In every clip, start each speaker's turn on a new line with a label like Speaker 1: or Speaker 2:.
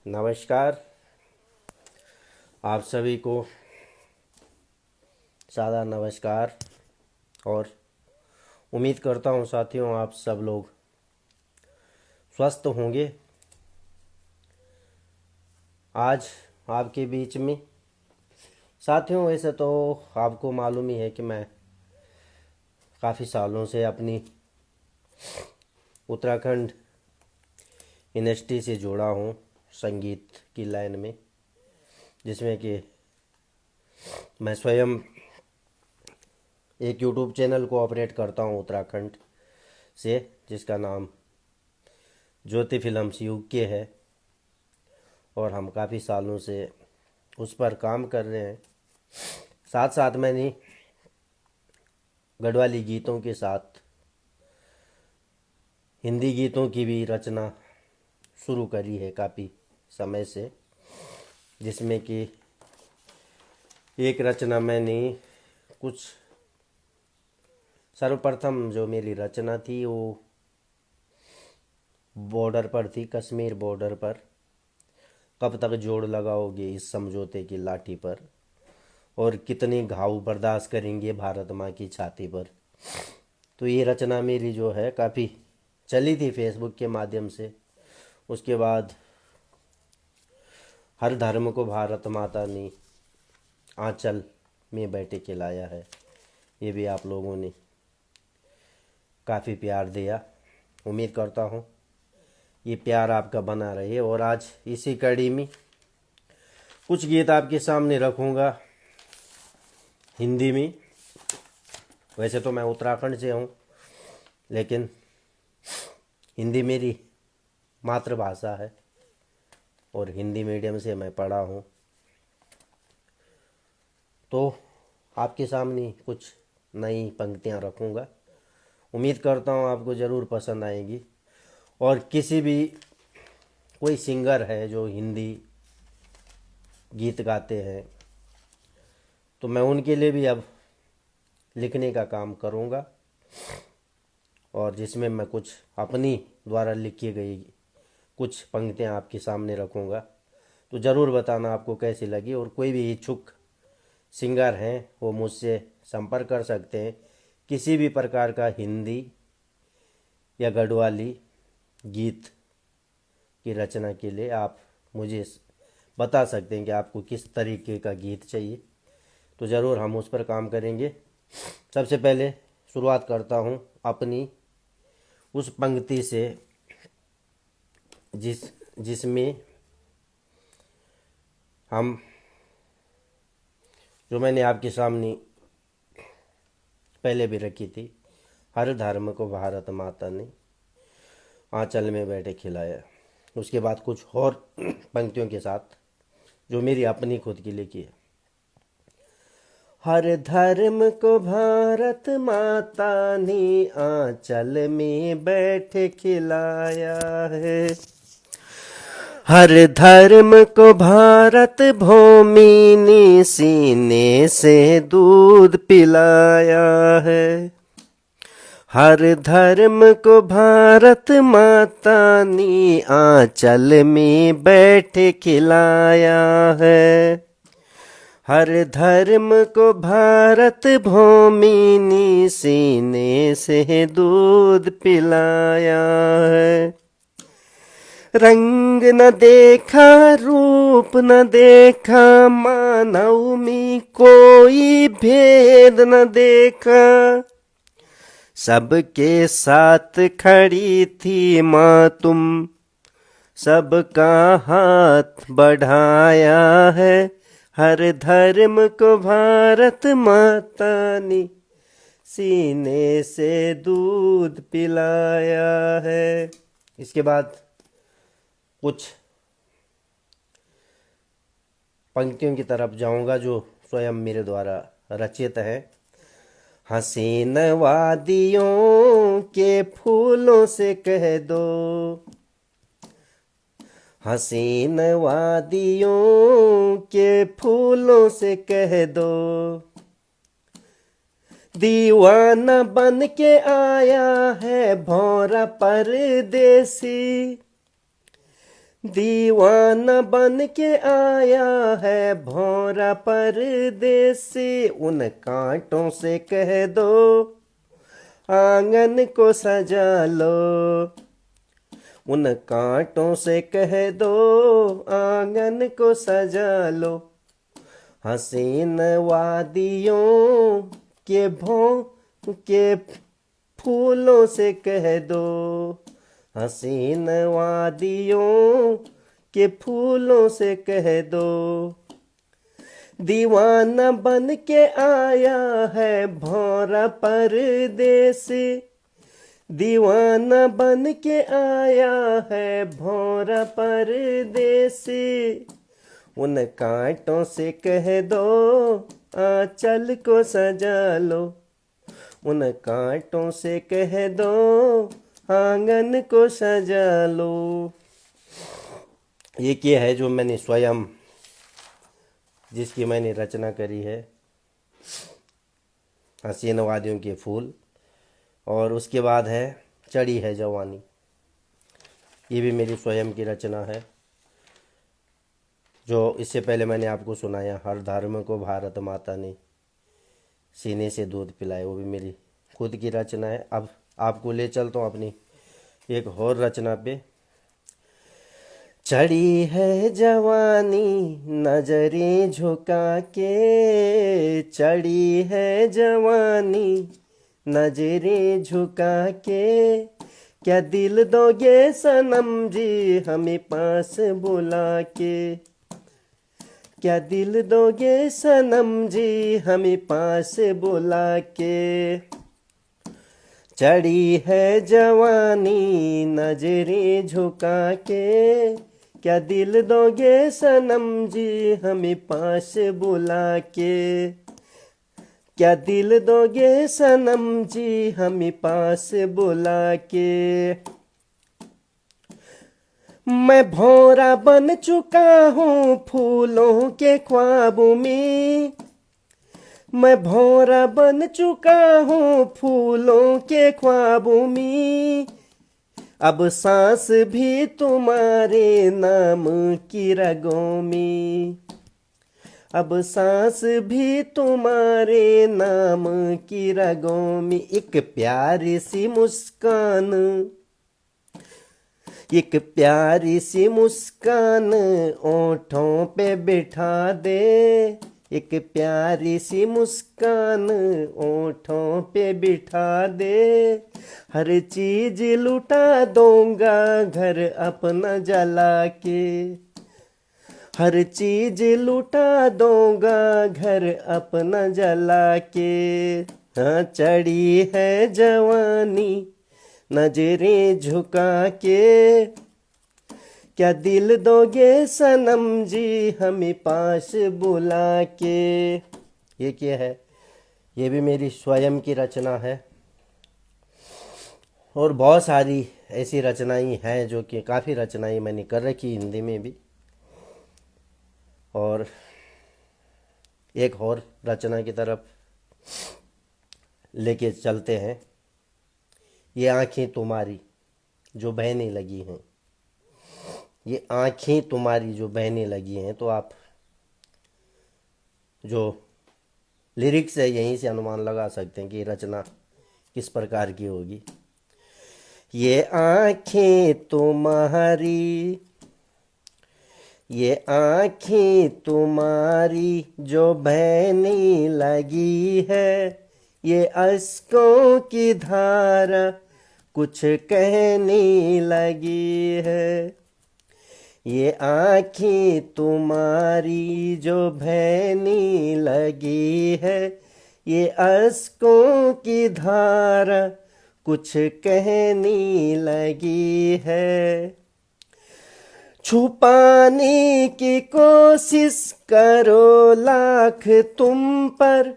Speaker 1: नमस्कार। आप सभी को सादा नमस्कार। और उम्मीद करता हूँ साथियों आप सब लोग स्वस्थ होंगे। आज आपके बीच में साथियों, वैसे तो आपको मालूम ही है कि मैं काफ़ी सालों से अपनी उत्तराखंड यूनिवर्सिटी से जुड़ा हूँ संगीत की लाइन में, जिसमें कि मैं स्वयं एक यूट्यूब चैनल को ऑपरेट करता हूँ उत्तराखंड से, जिसका नाम ज्योति फिल्म्स यूके है। और हम काफ़ी सालों से उस पर काम कर रहे हैं। साथ साथ मैंने गढ़वाली गीतों के साथ हिंदी गीतों की भी रचना शुरू करी है काफ़ी समय से, जिसमें कि एक रचना मैंने कुछ सर्वप्रथम जो मेरी रचना थी वो बॉर्डर पर थी, कश्मीर बॉर्डर पर। कब तक जोड़ लगाओगे इस समझौते की लाठी पर, और कितने घाव बर्दाश्त करेंगे भारत माँ की छाती पर। तो ये रचना मेरी जो है काफ़ी चली थी फेसबुक के माध्यम से। उसके बाद हर धर्म को भारत माता ने आंचल में बैठे खिलाया है, ये भी आप लोगों ने काफ़ी प्यार दिया। उम्मीद करता हूँ ये प्यार आपका बना रहे। और आज इसी कड़ी में कुछ गीत आपके सामने रखूँगा हिंदी में। वैसे तो मैं उत्तराखंड से हूँ, लेकिन हिंदी मेरी मातृभाषा है और हिंदी मीडियम से मैं पढ़ा हूँ। तो आपके सामने कुछ नई पंक्तियाँ रखूँगा। उम्मीद करता हूँ आपको ज़रूर पसंद आएगी। और किसी भी कोई सिंगर है जो हिंदी गीत गाते हैं, तो मैं उनके लिए भी अब लिखने का काम करूँगा, और जिसमें मैं कुछ अपनी द्वारा लिखी गई कुछ पंक्तियाँ आपके सामने रखूँगा। तो ज़रूर बताना आपको कैसी लगी। और कोई भी इच्छुक सिंगर हैं वो मुझसे संपर्क कर सकते हैं। किसी भी प्रकार का हिंदी या गढ़वाली गीत की रचना के लिए आप मुझे बता सकते हैं कि आपको किस तरीके का गीत चाहिए, तो ज़रूर हम उस पर काम करेंगे। सबसे पहले शुरुआत करता हूँ अपनी उस पंक्ति से जिसमें हम जो मैंने आपके सामने पहले भी रखी थी, हर धर्म को भारत माता ने आंचल में बैठे खिलाया। उसके बाद कुछ और पंक्तियों के साथ जो मेरी अपनी खुद की लिखी है। हर धर्म को भारत माता ने आंचल में बैठे खिलाया है। हर धर्म को भारत भूमि ने सीने से दूध पिलाया है। हर धर्म को भारत माता ने आंचल में बैठे खिलाया है। हर धर्म को भारत भूमि ने सीने से दूध पिलाया है। रंग न देखा रूप न देखा, मानव में कोई भेद न देखा। सबके साथ खड़ी थी माँ तुम, सबका हाथ बढ़ाया है। हर धर्म को भारत माता ने सीने से दूध पिलाया है। इसके बाद कुछ पंक्तियों की तरफ जाऊंगा जो स्वयं मेरे द्वारा रचित है। हसीन वादियों के फूलों से कह दो, हसीन वादियों के फूलों से कह दो, दीवाना बन के आया है भौरा परदेसी। दीवाना बन के आया है भौरा परदेसी, उन कांटों से कह दो आंगन को सजा लो। उन कांटों से कह दो आंगन को सजा लो। हसीन वादियों के के फूलों से कह दो। हसीन वादियों के फूलों से कह दो। दीवाना बन के आया है भौरा परदेसी, दीवाना बन के आया है भौरा परदेसी। उन कांटों से कह दो आंचल को सजा लो। उन कांटों से कह दो आंगन को सजा लो। ये क्या है जो मैंने स्वयं, जिसकी मैंने रचना करी है, हसीन वादियों के फूल। और उसके बाद है चढ़ी है जवानी, ये भी मेरी स्वयं की रचना है, जो इससे पहले मैंने आपको सुनाया। हर धर्म को भारत माता ने सीने से दूध पिलाया, वो भी मेरी खुद की रचना है। अब आपको ले चलता हूँ अपनी एक और रचना पे। चढ़ी है जवानी नजरें झुका के, चढ़ी है जवानी नजरें झुका के, क्या दिल दोगे सनम जी हमें पास बुला के। क्या दिल दोगे सनम जी हमें पास बुला के। चढ़ी है जवानी नजरें झुका के, क्या दिल दोगे सनम जी हमें पास बुला के। क्या दिल दोगे सनम जी हमें पास बुला के। मैं भौरा बन चुका हूँ फूलों के ख्वाबों में, मैं भौरा बन चुका हूँ फूलों के ख्वाबों में। अब सांस भी तुम्हारे नाम की रगों में, अब सांस भी तुम्हारे नाम की रगों में। एक प्यारी सी मुस्कान, एक प्यारी सी मुस्कान ओंठों पे बिठा दे। एक प्यारी सी मुस्कान ओंठों पे बिठा दे। हर चीज लुटा दूंगा घर अपना जला के, हर चीज लुटा दूंगा घर अपना जला के। हाँ चढ़ी है जवानी नजरें झुका के, क्या दिल दोगे सनम जी हमें पास बुला के। ये क्या है, ये भी मेरी स्वयं की रचना है। और बहुत सारी ऐसी रचनाएं हैं जो कि काफ़ी रचनाएं मैंने कर रखी हिंदी में भी। और एक और रचना की तरफ लेके चलते हैं। ये आँखें तुम्हारी जो बहने लगी हैं, ये आँखें तुम्हारी जो बहने लगी हैं। तो आप जो लिरिक्स है यहीं से अनुमान लगा सकते हैं कि ये रचना किस प्रकार की होगी। ये आँखें तुम्हारी, ये आँखें तुम्हारी जो बहने लगी है, ये अश्कों की धारा कुछ कहने लगी है। ये आँखें तुम्हारी जो बहने लगी है, ये अश्कों की धारा कुछ कहने लगी है। छुपाने की कोशिश करो लाख तुम पर,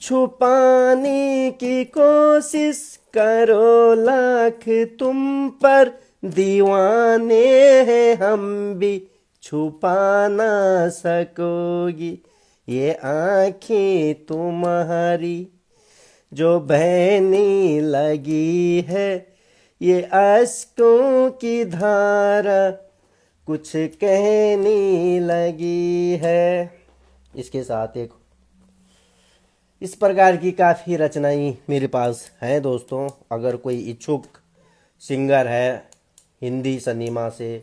Speaker 1: छुपाने की कोशिश करो लाख तुम पर। दीवाने हैं हम भी छुपा ना सकोगी। ये आँखें तुम्हारी जो बहने लगी है, ये अश्कों की धारा कुछ कहने लगी है। इसके साथ एक इस प्रकार की काफ़ी रचनाएं मेरे पास हैं दोस्तों। अगर कोई इच्छुक सिंगर है हिंदी सिनेमा से,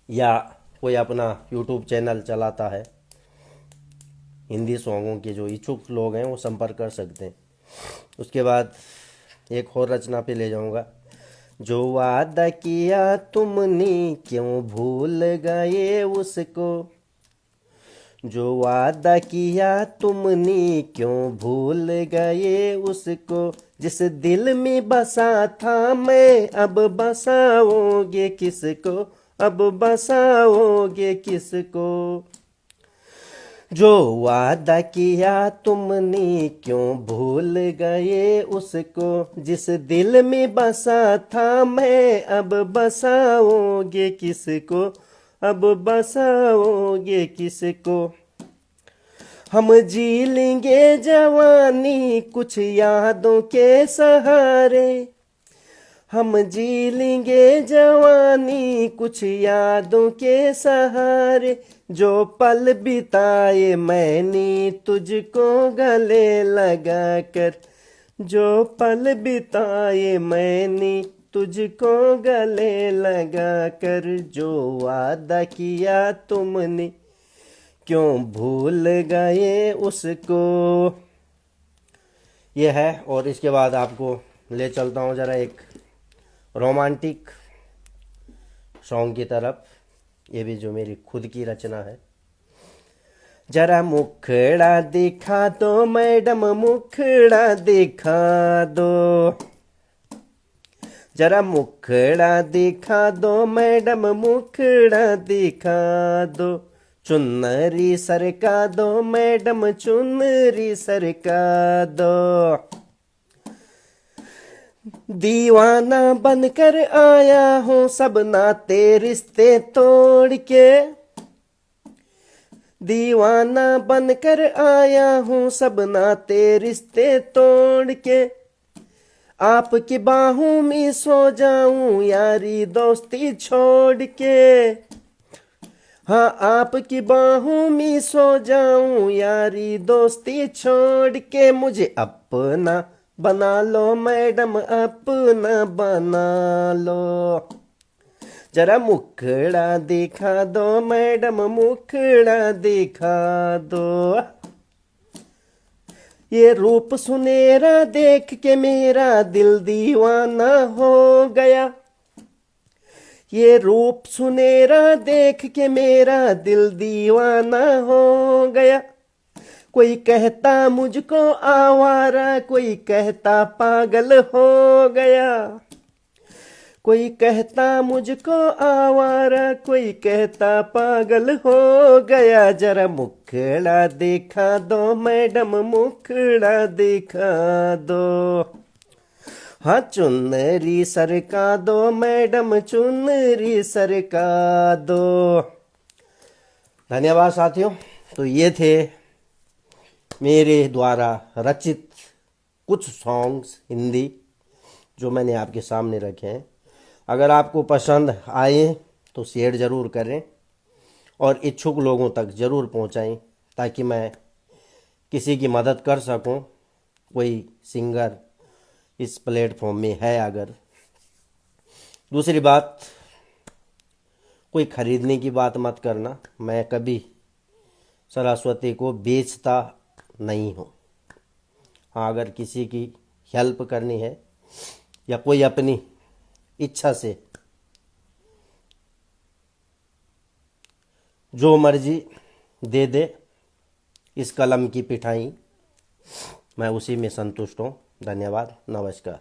Speaker 1: या कोई अपना यूट्यूब चैनल चलाता है हिंदी सॉन्गों के, जो इच्छुक लोग हैं वो संपर्क कर सकते हैं। उसके बाद एक और रचना पे ले जाऊंगा। जो वादा किया तुमने क्यों भूल गए उसको, जो वादा किया तुमने क्यों भूल गए उसको, जिस दिल में बसा था मैं अब बसाओगे किसको, अब बसाओगे किसको। जो वादा किया तुमने क्यों भूल गए उसको, जिस दिल में बसा था मैं अब बसाओगे किसको, अब बसाओगे किसको। हम जी लेंगे जवानी कुछ यादों के सहारे, हम जी लेंगे जवानी कुछ यादों के सहारे। जो पल बिताए मैंने तुझको गले लगा कर, जो पल बिताए मैंने तुझको गले लगा कर। जो वादा किया तुमने क्यों भूल गए उसको। ये है। और इसके बाद आपको ले चलता हूँ जरा एक रोमांटिक सॉन्ग की तरफ। ये भी जो मेरी खुद की रचना है। जरा मुखड़ा दिखा दो मैडम, मुखड़ा दिखा दो, जरा मुखड़ा दिखा दो मैडम, मुखड़ा दिखा दो। चुनरी सरका दो मैडम, चुनरी सरका दो। दीवाना बनकर आया हूँ सब नाते रिश्ते तोड़ के, दीवाना बनकर आया हूँ सब नाते रिश्ते तोड़ के। आपकी बाहों में सो जाऊं यारी दोस्ती छोड़ के, हाँ आपकी बाहों में सो जाऊं यारी दोस्ती छोड़ के। मुझे अपना बना लो मैडम, अपना बना लो। जरा मुखड़ा दिखा दो मैडम, मुखड़ा दिखा दो। ये रूप सुनेरा देख के मेरा दिल दीवाना हो गया, ये रूप सुनेरा देख के मेरा दिल दीवाना हो गया। कोई कहता मुझको आवारा, कोई कहता पागल हो गया, कोई कहता मुझको आवारा, कोई कहता पागल हो गया। जरा मुखड़ा दिखा दो मैडम, मुखड़ा दिखा दो। हाँ चुनरी सरका दो मैडम, चुनरी सरका दो। धन्यवाद साथियों। तो ये थे मेरे द्वारा रचित कुछ सॉन्ग्स हिंदी जो मैंने आपके सामने रखे हैं। अगर आपको पसंद आए तो शेयर ज़रूर करें और इच्छुक लोगों तक ज़रूर पहुंचाएं, ताकि मैं किसी की मदद कर सकूं। कोई सिंगर इस प्लेटफॉर्म में है अगर। दूसरी बात, कोई खरीदने की बात मत करना। मैं कभी सरस्वती को बेचता नहीं हूँ। हाँ अगर किसी की हेल्प करनी है या कोई अपनी इच्छा से जो मर्जी दे दे इस कलम की पिठाई, मैं उसी में संतुष्ट हूँ। धन्यवाद, नमस्कार।